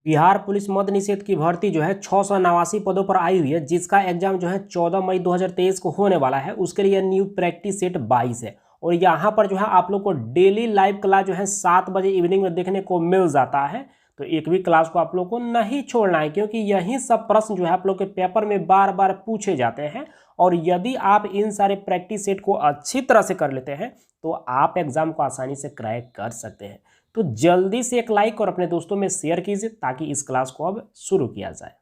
Bihar police मद्य निषेध की भर्ती जो है 689 पदों पर आई हुई है, जिसका एग्जाम जो है 14 मई 2023 को होने वाला है। उसके लिए न्यू प्रैक्टिस सेट 22 है और यहाँ पर जो है आप लोग को डेली लाइव क्लास जो है 7 बजे इवनिंग में देखने को मिल जाता है। तो एक भी क्लास को आप लोग को नहीं छोड़ना है, क्योंकि यही सब प्रश्न जो है आप लोग के पेपर में बार बार पूछे जाते हैं। और यदि आप इन सारे प्रैक्टिस सेट को अच्छी तरह से कर लेते हैं तो आप एग्जाम को आसानी से क्रैक कर सकते हैं। तो जल्दी से एक लाइक और अपने दोस्तों में शेयर कीजिए ताकि इस क्लास को अब शुरू किया जाए।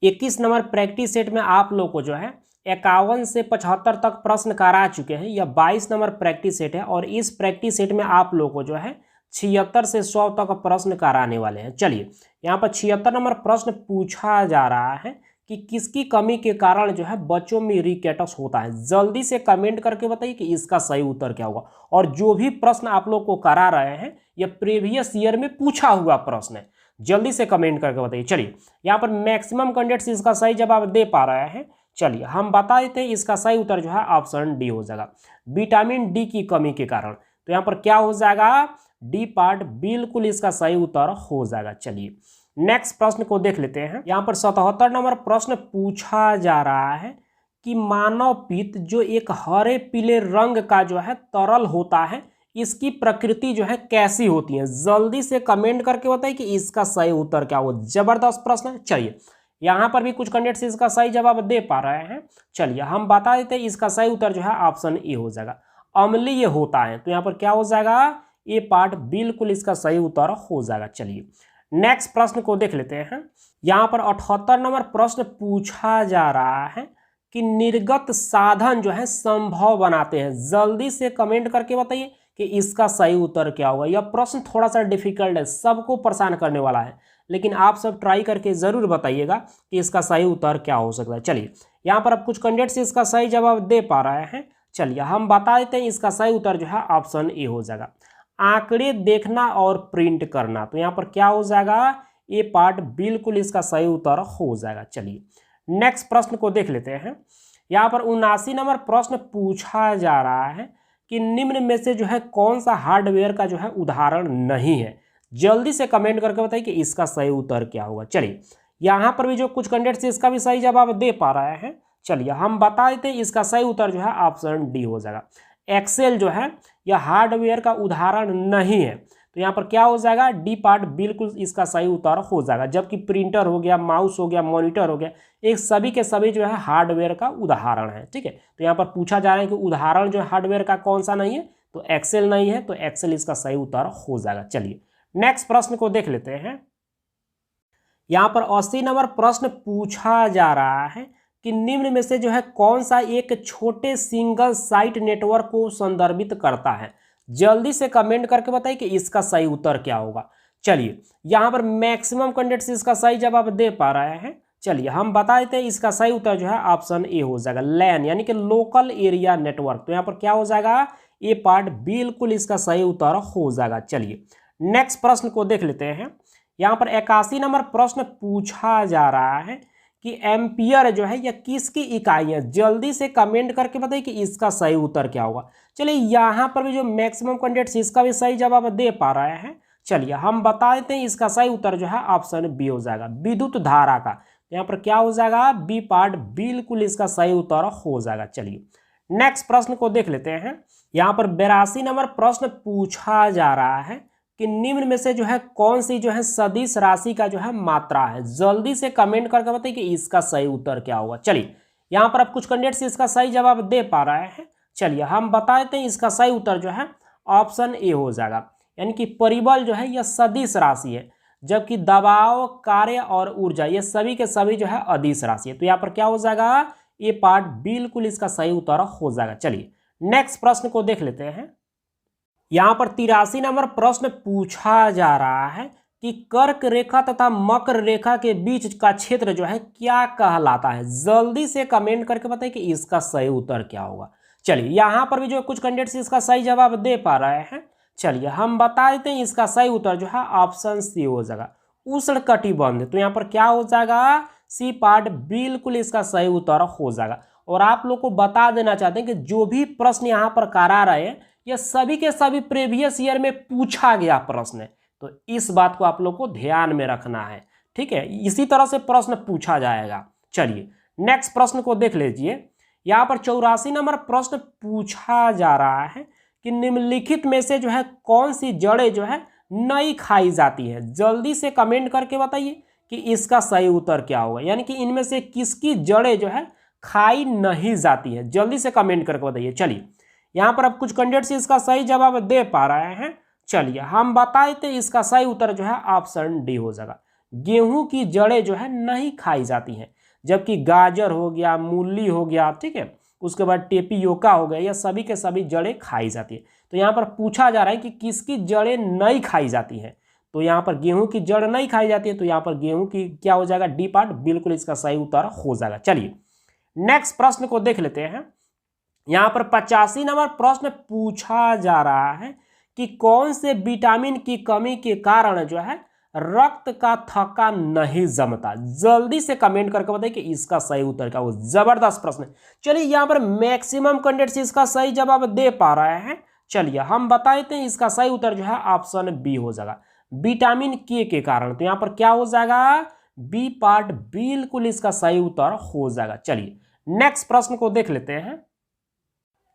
21 नंबर प्रैक्टिस सेट में आप लोग को जो है 51 से 75 तक प्रश्न करा चुके हैं। यह 22 नंबर प्रैक्टिस सेट है और इस प्रैक्टिस सेट में आप लोग को जो है 76 से 100 तक प्रश्न कराने वाले हैं। चलिए, यहाँ पर 76 नंबर प्रश्न पूछा जा रहा है कि किसकी कमी के कारण जो है बच्चों में रिकेटस होता है। जल्दी से कमेंट करके बताइए कि इसका सही उत्तर क्या होगा। और जो भी प्रश्न आप लोग को करा रहे हैं यह प्रीवियस ईयर में पूछा हुआ प्रश्न है। जल्दी से कमेंट करके बताइए। चलिए, यहाँ पर मैक्सिमम कैंडिडेट्स इसका सही जवाब दे पा रहे हैं। चलिए हम बता देते हैं, इसका सही उत्तर जो है ऑप्शन डी हो जाएगा, विटामिन डी की कमी के कारण। तो यहाँ पर क्या हो जाएगा, डी पार्ट बिल्कुल इसका सही उत्तर हो जाएगा। चलिए नेक्स्ट प्रश्न को देख लेते हैं। यहाँ पर 77 नंबर प्रश्न पूछा जा रहा है कि मानव पित्त जो एक हरे पीले रंग का जो है तरल होता है, इसकी प्रकृति जो है कैसी होती है। जल्दी से कमेंट करके बताइए कि इसका सही उत्तर क्या हो। जबरदस्त प्रश्न है। चलिए, यहाँ पर भी कुछ कैंडिडेट्स इसका सही जवाब दे पा रहे हैं। चलिए हम बता देते हैं, इसका सही उत्तर जो है ऑप्शन ए हो जाएगा, अम्लीय होता है। तो यहाँ पर क्या हो जाएगा, ए पार्ट बिल्कुल इसका सही उत्तर हो जाएगा। चलिए नेक्स्ट प्रश्न को देख लेते हैं। यहाँ पर 78 नंबर प्रश्न पूछा जा रहा है कि निर्गत साधन जो है संभव बनाते हैं। जल्दी से कमेंट करके बताइए कि इसका सही उत्तर क्या होगा। यह प्रश्न थोड़ा सा डिफिकल्ट है, सबको परेशान करने वाला है, लेकिन आप सब ट्राई करके जरूर बताइएगा कि इसका सही उत्तर क्या हो सकता है। चलिए यहाँ पर अब कुछ कैंडिडेट्स इसका सही जवाब दे पा रहे हैं। चलिए हम बता देते हैं, इसका सही उत्तर जो है ऑप्शन ए हो जाएगा, आंकड़े देखना और प्रिंट करना। तो यहाँ पर क्या हो जाएगा, ए पार्ट बिल्कुल इसका सही उत्तर हो जाएगा। चलिए नेक्स्ट प्रश्न को देख लेते हैं। यहाँ पर 79 नंबर प्रश्न पूछा जा रहा है कि निम्न में से जो है कौन सा हार्डवेयर का जो है उदाहरण नहीं है। जल्दी से कमेंट करके बताइए कि इसका सही उत्तर क्या होगा। चलिए यहाँ पर भी जो कुछ कैंडिडेट्स इसका भी सही जवाब दे पा रहे हैं। चलिए हम बता देते हैं, इसका सही उत्तर जो है ऑप्शन डी हो जाएगा, एक्सेल जो है यह हार्डवेयर का उदाहरण नहीं है। तो यहाँ पर क्या हो जाएगा, डी पार्ट बिल्कुल इसका सही उत्तर हो जाएगा। जबकि प्रिंटर हो गया, माउस हो गया, मॉनिटर हो गया, एक सभी के सभी जो है हार्डवेयर का उदाहरण है। ठीक है, तो यहाँ पर पूछा जा रहा है कि उदाहरण जो है हार्डवेयर का कौन सा नहीं है, तो एक्सेल नहीं है, तो एक्सेल इसका सही उत्तर हो जाएगा। चलिए नेक्स्ट प्रश्न को देख लेते हैं। यहाँ पर 80 नंबर प्रश्न पूछा जा रहा है कि निम्न में से जो है कौन सा एक छोटे सिंगल साइट नेटवर्क को संदर्भित करता है। जल्दी से कमेंट करके बताइए कि इसका सही उत्तर क्या होगा। चलिए यहाँ पर मैक्सिमम कैंडिडेट्स इसका सही जवाब दे पा रहे हैं। चलिए हम बता देते हैं, इसका सही उत्तर जो है ऑप्शन ए हो जाएगा, लैन यानी कि लोकल एरिया नेटवर्क। तो यहाँ पर क्या हो जाएगा, ए पार्ट बिल्कुल इसका सही उत्तर हो जाएगा। चलिए नेक्स्ट प्रश्न को देख लेते हैं। यहाँ पर 81 नंबर प्रश्न पूछा जा रहा है कि एम्पियर जो है यह किसकी इकाई है। जल्दी से कमेंट करके बताइए कि इसका सही उत्तर क्या होगा। चलिए यहाँ पर भी जो मैक्सिमम कैंडिडेट्स इसका भी सही जवाब दे पा रहे हैं। चलिए हम बता देते हैं, इसका सही उत्तर जो है ऑप्शन बी हो जाएगा, विद्युत धारा का। यहाँ पर क्या हो जाएगा, बी पार्ट बिल्कुल इसका सही उत्तर हो जाएगा। चलिए नेक्स्ट प्रश्न को देख लेते हैं। यहाँ पर 82 नंबर प्रश्न पूछा जा रहा है कि निम्न में से जो है कौन सी जो है सदिश राशि का जो है मात्रा है। जल्दी से कमेंट करके बताइए कि इसका सही उत्तर क्या होगा। चलिए यहाँ पर अब कुछ कैंडिडेट्स इसका सही जवाब दे पा रहे हैं। चलिए हम बता देते हैं, इसका सही उत्तर जो है ऑप्शन ए हो जाएगा, यानी कि परिबल जो है यह सदिश राशि है, जबकि दबाव, कार्य और ऊर्जा ये सभी के सभी जो है अदिश राशि है। तो यहाँ पर क्या हो जाएगा, ए पार्ट बिल्कुल इसका सही उत्तर हो जाएगा। चलिए नेक्स्ट प्रश्न को देख लेते हैं। यहाँ पर 83 नंबर प्रश्न पूछा जा रहा है कि कर्क रेखा तथा मकर रेखा के बीच का क्षेत्र जो है क्या कहलाता है। जल्दी से कमेंट करके बताइए कि इसका सही उत्तर क्या होगा। चलिए यहाँ पर भी जो कुछ कैंडिडेट्स इसका सही जवाब दे पा रहे हैं। चलिए हम बता देते हैं, इसका सही उत्तर जो है ऑप्शन सी हो जाएगा, उष्ण कटिबंध। तो यहाँ पर क्या हो जाएगा, सी पार्ट बिल्कुल इसका सही उत्तर हो जाएगा। और आप लोग को बता देना चाहते हैं कि जो भी प्रश्न यहाँ पर करा रहे हैं यह सभी के सभी प्रीवियस ईयर में पूछा गया प्रश्न है, तो इस बात को आप लोग को ध्यान में रखना है। ठीक है, इसी तरह से प्रश्न पूछा जाएगा। चलिए नेक्स्ट प्रश्न को देख लीजिए। यहाँ पर 84 नंबर प्रश्न पूछा जा रहा है कि निम्नलिखित में से जो है कौन सी जड़ें जो है नहीं खाई जाती है। जल्दी से कमेंट करके बताइए कि इसका सही उत्तर क्या होगा, यानी कि इनमें से किसकी जड़ें जो है खाई नहीं जाती है। जल्दी से कमेंट करके बताइए। चलिए यहाँ पर अब कुछ कैंडिडेट्स इसका सही जवाब दे पा रहे हैं। चलिए हम बताए थे इसका सही उत्तर जो है ऑप्शन डी हो जाएगा। गेहूं की जड़ें जो है नहीं खाई जाती हैं, जबकि गाजर हो गया, मूली हो गया, ठीक है, उसके बाद टेपियोका हो गया, यह सभी के सभी जड़ें खाई जाती है। तो यहाँ पर पूछा जा रहा है कि किसकी जड़ें नहीं खाई जाती हैं। तो यहाँ पर गेहूं की जड़ नहीं खाई जाती है, तो यहाँ पर गेहूं की क्या हो जाएगा, डी पार्ट बिल्कुल इसका सही उत्तर हो जाएगा। चलिए नेक्स्ट प्रश्न को देख लेते हैं। यहाँ पर 85 नंबर प्रश्न पूछा जा रहा है कि कौन से विटामिन की कमी के कारण जो है रक्त का थक्का नहीं जमता। जल्दी से कमेंट करके बताइए कि इसका सही उत्तर क्या हो। जबरदस्त प्रश्न। चलिए यहाँ पर मैक्सिमम कैंडिडेट्स इसका सही जवाब दे पा रहे हैं। चलिए हम बताते हैं इसका सही उत्तर जो है ऑप्शन बी हो जाएगा, विटामिन के कारण। तो यहाँ पर क्या हो जाएगा, बी पार्ट बिल्कुल इसका सही उत्तर हो जाएगा। चलिए नेक्स्ट प्रश्न को देख लेते हैं।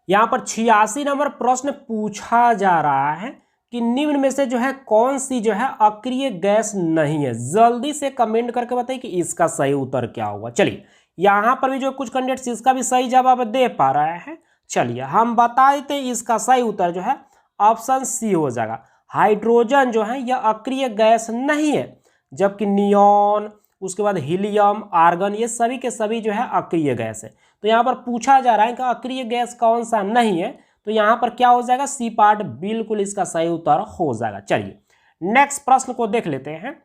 यहाँ पर 86 नंबर प्रश्न पूछा जा रहा है कि निम्न में से जो है कौन सी जो है अक्रिय गैस नहीं है। जल्दी से कमेंट करके बताइए कि इसका सही उत्तर क्या होगा। चलिए यहाँ पर भी जो कुछ कैंडिडेट्स इसका भी सही जवाब दे पा रहे हैं। चलिए हम बता देते हैं इसका सही उत्तर जो है ऑप्शन सी हो जाएगा। हाइड्रोजन जो है यह अक्रिय गैस नहीं है, जबकि नियॉन, उसके बाद हीलियम, आर्गन, ये सभी के सभी जो है अक्रिय गैस है। तो यहाँ पर पूछा जा रहा है कि अक्रिय गैस कौन सा नहीं है, तो यहाँ पर क्या हो जाएगा, सी पार्ट बिल्कुल इसका सही उत्तर हो जाएगा। चलिए नेक्स्ट प्रश्न को देख लेते हैं।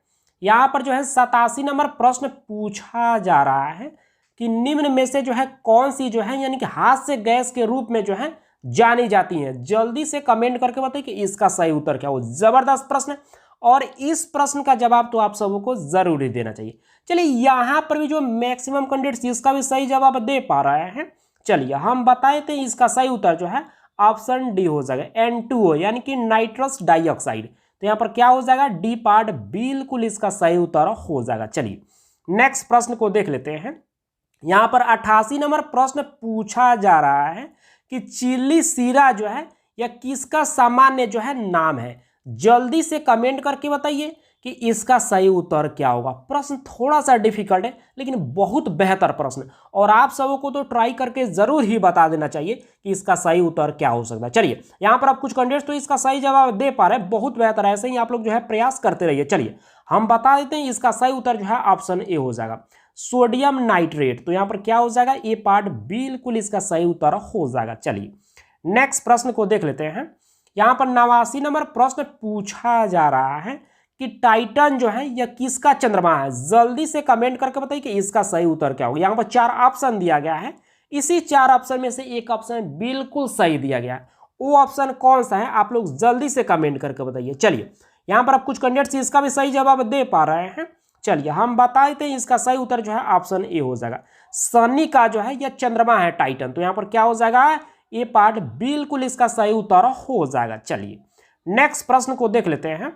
यहाँ पर जो है 87 नंबर प्रश्न पूछा जा रहा है कि निम्न में से जो है कौन सी जो है यानी कि हाथ से गैस के रूप में जो है जानी जाती है। जल्दी से कमेंट करके बताइए कि इसका सही उत्तर क्या हो। जबरदस्त प्रश्न है और इस प्रश्न का जवाब तो आप सबों को जरूर ही देना चाहिए। चलिए यहाँ पर भी जो मैक्सिमम कैंडिडेट्स इसका भी सही जवाब दे पा रहे हैं। चलिए हम बताए थे इसका सही उत्तर जो है ऑप्शन डी हो जाएगा, N2O यानी कि नाइट्रस डाइऑक्साइड। तो यहाँ पर क्या हो जाएगा, डी पार्ट बिल्कुल इसका सही उत्तर हो जाएगा। चलिए नेक्स्ट प्रश्न को देख लेते हैं। यहाँ पर 88 नंबर प्रश्न पूछा जा रहा है कि चिल्ली सीरा जो है यह किसका सामान्य जो है नाम है। जल्दी से कमेंट करके बताइए कि इसका सही उत्तर क्या होगा। प्रश्न थोड़ा सा डिफिकल्ट है लेकिन बहुत बेहतर प्रश्न, और आप सबों को तो ट्राई करके जरूर ही बता देना चाहिए कि इसका सही उत्तर क्या हो सकता है। चलिए यहाँ पर आप कुछ कैंडिडेट्स तो इसका सही जवाब दे पा रहे हैं, बहुत बेहतर, ऐसे ही आप लोग जो है प्रयास करते रहिए। चलिए हम बता देते हैं इसका सही उत्तर जो है ऑप्शन ए हो जाएगा, सोडियम नाइट्रेट। तो यहाँ पर क्या हो जाएगा, ए पार्ट बिल्कुल इसका सही उत्तर हो जाएगा। चलिए नेक्स्ट प्रश्न को देख लेते हैं। यहाँ पर 89 नंबर प्रश्न पूछा जा रहा है कि टाइटन जो है यह किसका चंद्रमा है। जल्दी से कमेंट करके बताइए कि इसका सही उत्तर क्या होगा। यहाँ पर 4 ऑप्शन दिया गया है, इसी 4 ऑप्शन में से एक ऑप्शन बिल्कुल सही दिया गया है। वो ऑप्शन कौन सा है आप लोग जल्दी से कमेंट करके बताइए। चलिए यहाँ पर आप कुछ कैंडिडेट्स इसका भी सही जवाब दे पा रहे हैं। चलिए हम बता देते हैं इसका सही उत्तर जो है ऑप्शन ए हो जाएगा, शनि का जो है यह चंद्रमा है टाइटन। तो यहाँ पर क्या हो जाएगा, ए पार्ट बिल्कुल इसका सही उत्तर हो जाएगा। चलिए नेक्स्ट प्रश्न को देख लेते हैं।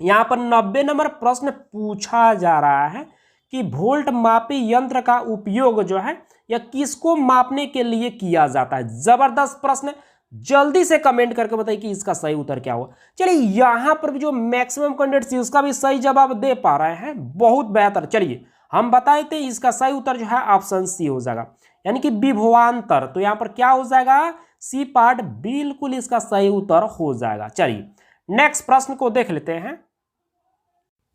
यहाँ पर 90 नंबर प्रश्न पूछा जा रहा है कि वोल्ट मापी यंत्र का उपयोग जो है यह किसको मापने के लिए किया जाता है। जबरदस्त प्रश्न है, जल्दी से कमेंट करके बताइए कि इसका सही उत्तर क्या होगा। चलिए यहाँ पर भी जो मैक्सिमम कैंडिडेट्स इसका भी सही जवाब दे पा रहे हैं, बहुत बेहतर। चलिए हम बताए थे इसका सही उत्तर जो है ऑप्शन सी हो जाएगा, यानी कि विभवांतर। तो यहाँ पर क्या हो जाएगा, सी पार्ट बिल्कुल इसका सही उत्तर हो जाएगा। चलिए नेक्स्ट प्रश्न को देख लेते हैं।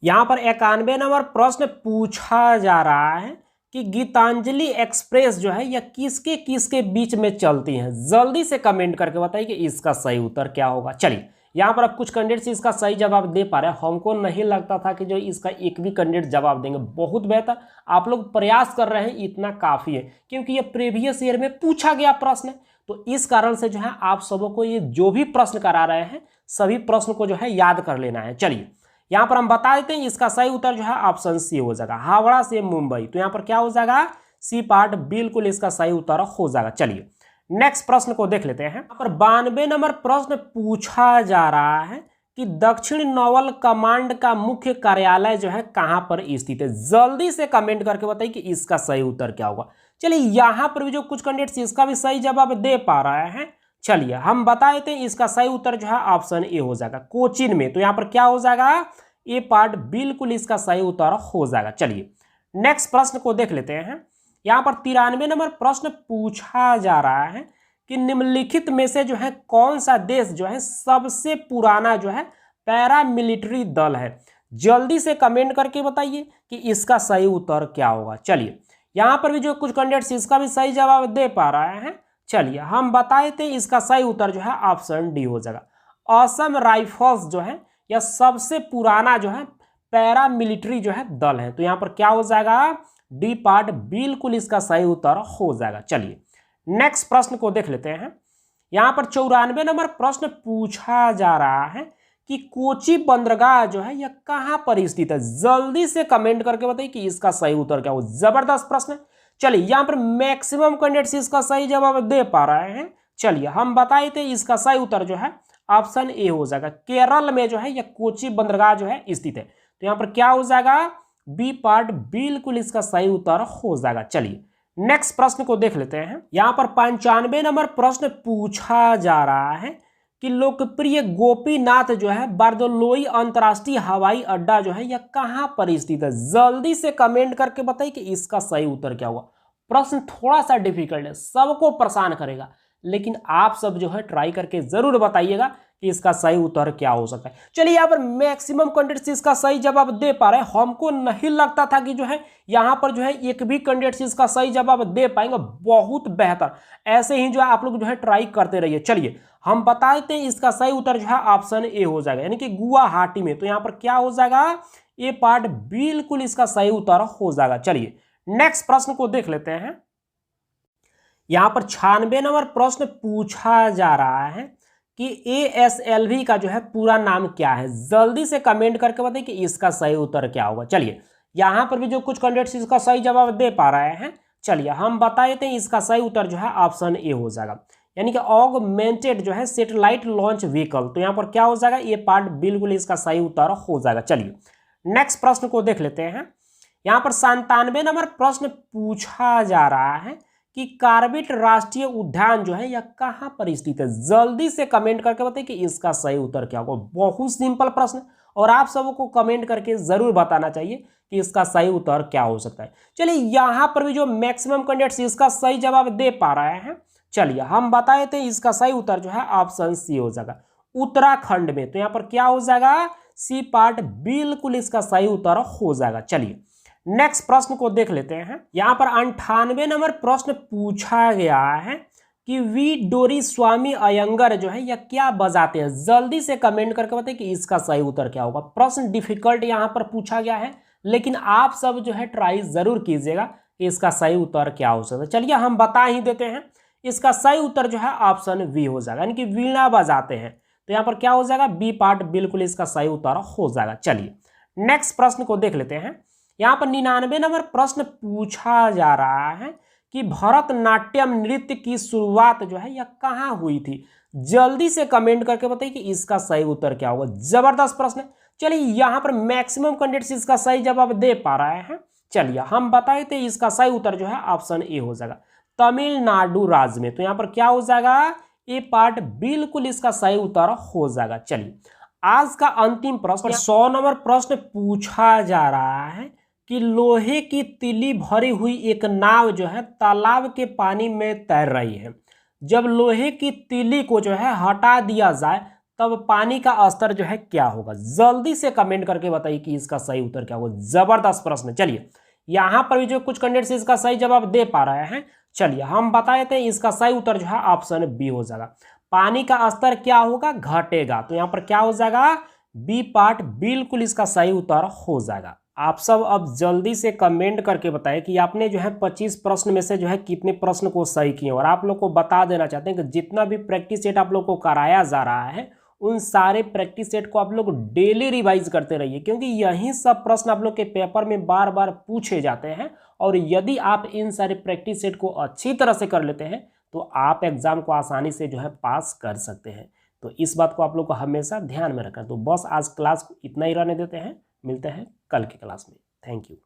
यहाँ पर 91 नंबर प्रश्न पूछा जा रहा है कि गीतांजलि एक्सप्रेस जो है यह किसके किसके बीच में चलती है। जल्दी से कमेंट करके बताइए कि इसका सही उत्तर क्या होगा। चलिए यहाँ पर अब कुछ कैंडिडेट्स इसका सही जवाब दे पा रहे हैं। हमको नहीं लगता था कि जो इसका एक भी कैंडिडेट जवाब देंगे, बहुत बेहतर आप लोग प्रयास कर रहे हैं, इतना काफ़ी है, क्योंकि ये प्रीवियस ईयर में पूछा गया प्रश्न है। तो इस कारण से जो है आप सबों को ये जो भी प्रश्न करा रहे हैं सभी प्रश्न को जो है याद कर लेना है। चलिए यहाँ पर हम बता देते हैं इसका सही उत्तर जो है ऑप्शन सी हो जाएगा, हावड़ा से मुंबई। तो यहाँ पर क्या हो जाएगा, सी पार्ट बिल्कुल इसका सही उत्तर हो जाएगा। चलिए नेक्स्ट प्रश्न को देख लेते हैं। यहाँ पर 92 नंबर प्रश्न पूछा जा रहा है कि दक्षिण नौवल कमांड का मुख्य कार्यालय जो है कहां पर स्थित है? जल्दी से कमेंट करके बताइए कि इसका सही उत्तर क्या होगा। चलिए यहां पर भी जो कुछ कैंडिडेट्स इसका भी सही जवाब दे पा रहे हैं, चलिए हम बता देते हैं इसका सही उत्तर जो है ऑप्शन ए हो जाएगा, कोचीन में। तो यहां पर क्या हो जाएगा, ए पार्ट बिल्कुल इसका सही उत्तर हो जाएगा। चलिए नेक्स्ट प्रश्न को देख लेते हैं। यहां पर 93 नंबर प्रश्न पूछा जा रहा है कि निम्नलिखित में से जो है कौन सा देश जो है सबसे पुराना जो है पैरामिलिट्री दल है? जल्दी से कमेंट करके बताइए कि इसका सही उत्तर क्या होगा। चलिए यहां पर भी जो कुछ कैंडिडेट्स इसका भी सही जवाब दे पा रहे हैं, चलिए हम बता देते हैं इसका सही उत्तर जो है ऑप्शन डी हो जाएगा। असम राइफल्स जो है यह सबसे पुराना जो है पैरामिलिट्री जो है दल है। तो यहां पर क्या हो जाएगा, डी पार्ट बिल्कुल इसका सही उत्तर हो जाएगा। चलिए नेक्स्ट प्रश्न को देख लेते हैं। यहां पर 94 नंबर प्रश्न पूछा जा रहा है कि कोची बंदरगाह जो है यह कहां पर स्थित है? जल्दी से कमेंट करके बताइए कि इसका सही उत्तर क्या हो। जबरदस्त प्रश्न है। चलिए यहां पर मैक्सिमम कैंडिडेट्स इसका सही जवाब दे पा रहे हैं। चलिए हम बताए थे इसका सही उत्तर जो है ऑप्शन ए हो जाएगा, केरल में जो है यह कोची बंदरगाह जो है स्थित है। तो यहां पर क्या हो जाएगा, बी पार्ट बिल्कुल इसका सही उत्तर हो जाएगा। चलिए नेक्स्ट प्रश्न को देख लेते हैं। यहां पर 95 नंबर प्रश्न पूछा जा रहा है कि लोकप्रिय गोपीनाथ जो है बारदोलोई अंतर्राष्ट्रीय हवाई अड्डा जो है यह कहां पर स्थित है? जल्दी से कमेंट करके बताइए कि इसका सही उत्तर क्या हुआ। प्रश्न थोड़ा सा डिफिकल्ट है, सबको परेशान करेगा, लेकिन आप सब जो है ट्राई करके जरूर बताइएगा कि इसका सही उत्तर क्या हो सकता है। चलिए यहाँ पर मैक्सिमम कैंडिडेट्स इसका सही जवाब दे पा रहे हैं। हमको नहीं लगता था कि जो है यहाँ पर जो है एक भी कैंडिडेट्स इसका सही जवाब दे पाएंगे। बहुत बेहतर, ऐसे ही जो है आप लोग जो है ट्राई करते रहिए। चलिए हम बता देते हैं इसका सही उत्तर जो है ऑप्शन ए हो जाएगा, यानी कि गुवाहाटी में। तो यहाँ पर क्या हो जाएगा, ए पार्ट बिल्कुल इसका सही उत्तर हो जाएगा। चलिए नेक्स्ट प्रश्न को देख लेते हैं। यहां पर 96 नंबर प्रश्न पूछा जा रहा है कि ASLV का जो है पूरा नाम क्या है? जल्दी से कमेंट करके बताइए कि इसका सही उत्तर क्या होगा। चलिए यहां पर भी जो कुछ कैंडिडेट्स इसका सही जवाब दे पा रहे हैं, चलिए हम बता देते हैं इसका सही उत्तर जो है ऑप्शन ए हो जाएगा, यानी कि ऑगमेंटेड जो है सैटेलाइट लॉन्च व्हीकल। तो यहां पर क्या हो जाएगा, ये पार्ट बिल्कुल इसका सही उत्तर हो जाएगा। चलिए नेक्स्ट प्रश्न को देख लेते हैं। यहां पर 97 नंबर प्रश्न पूछा जा रहा है कि कार्बेट राष्ट्रीय उद्यान जो है यह कहां पर स्थित है? जल्दी से कमेंट करके बताइए कि इसका सही उत्तर क्या होगा। बहुत सिंपल प्रश्न, और आप सबको कमेंट करके जरूर बताना चाहिए कि इसका सही उत्तर क्या हो सकता है। चलिए यहां पर भी जो मैक्सिमम कैंडिडेट्स इसका सही जवाब दे पा रहे हैं, चलिए हम बता देते हैं इसका सही उत्तर जो है ऑप्शन सी हो जाएगा, उत्तराखंड में। तो यहां पर क्या हो जाएगा, सी पार्ट बिल्कुल इसका सही उत्तर हो जाएगा। चलिए नेक्स्ट प्रश्न को देख लेते हैं। यहां पर 98 नंबर प्रश्न पूछा गया है कि वी डोरी स्वामी अयंगर जो है यह क्या बजाते हैं? जल्दी से कमेंट करके बताइए कि इसका सही उत्तर क्या होगा। प्रश्न डिफिकल्ट यहां पर पूछा गया है, लेकिन आप सब जो है ट्राई जरूर कीजिएगा कि इसका सही उत्तर क्या हो सकता है। चलिए हम बता ही देते हैं, इसका सही उत्तर जो है ऑप्शन बी हो जाएगा, यानी कि वीणा बजाते हैं। तो यहां पर क्या हो जाएगा, बी पार्ट बिल्कुल इसका सही उत्तर हो जाएगा। चलिए नेक्स्ट प्रश्न को देख लेते हैं। यहां पर 99 नंबर प्रश्न पूछा जा रहा है कि भरतनाट्यम नृत्य की शुरुआत जो है यह कहां हुई थी? जल्दी से कमेंट करके बताइए कि इसका सही उत्तर क्या होगा। जबरदस्त प्रश्न है। चलिए यहां पर मैक्सिमम कैंडिडेट्स इसका सही जवाब दे पा रहे हैं। चलिए हम बताए थे इसका सही उत्तर जो है ऑप्शन ए हो जाएगा, तमिलनाडु राज्य में। तो यहां पर क्या हो जाएगा, ए पार्ट बिल्कुल इसका सही उत्तर हो जाएगा। चलिए आज का अंतिम प्रश्न 100 नंबर प्रश्न पूछा जा रहा है कि लोहे की तिल्ली भरी हुई एक नाव जो है तालाब के पानी में तैर रही है। जब लोहे की तिल्ली को जो है हटा दिया जाए तब पानी का स्तर जो है क्या होगा? जल्दी से कमेंट करके बताइए कि इसका सही उत्तर क्या होगा। जबरदस्त प्रश्न। चलिए यहां पर भी जो कुछ कैंडिडेट्स इसका सही जवाब दे पा रहे हैं, चलिए हम बता देते हैं इसका सही उत्तर जो है ऑप्शन बी हो जाएगा, पानी का स्तर क्या होगा, घटेगा। तो यहां पर क्या हो जाएगा, बी पार्ट बिल्कुल इसका सही उत्तर हो जाएगा। आप सब अब जल्दी से कमेंट करके बताएं कि आपने जो है 25 प्रश्न में से जो है कितने प्रश्न को सही किए। और आप लोग को बता देना चाहते हैं कि जितना भी प्रैक्टिस सेट आप लोग को कराया जा रहा है, उन सारे प्रैक्टिस सेट को आप लोग डेली रिवाइज करते रहिए, क्योंकि यही सब प्रश्न आप लोग के पेपर में बार बार पूछे जाते हैं। और यदि आप इन सारे प्रैक्टिस सेट को अच्छी तरह से कर लेते हैं तो आप एग्जाम को आसानी से जो है पास कर सकते हैं। तो इस बात को आप लोग को हमेशा ध्यान में रखना। तो बस आज क्लास को इतना ही रहने देते हैं, मिलते हैं कल की क्लास में। Thank you.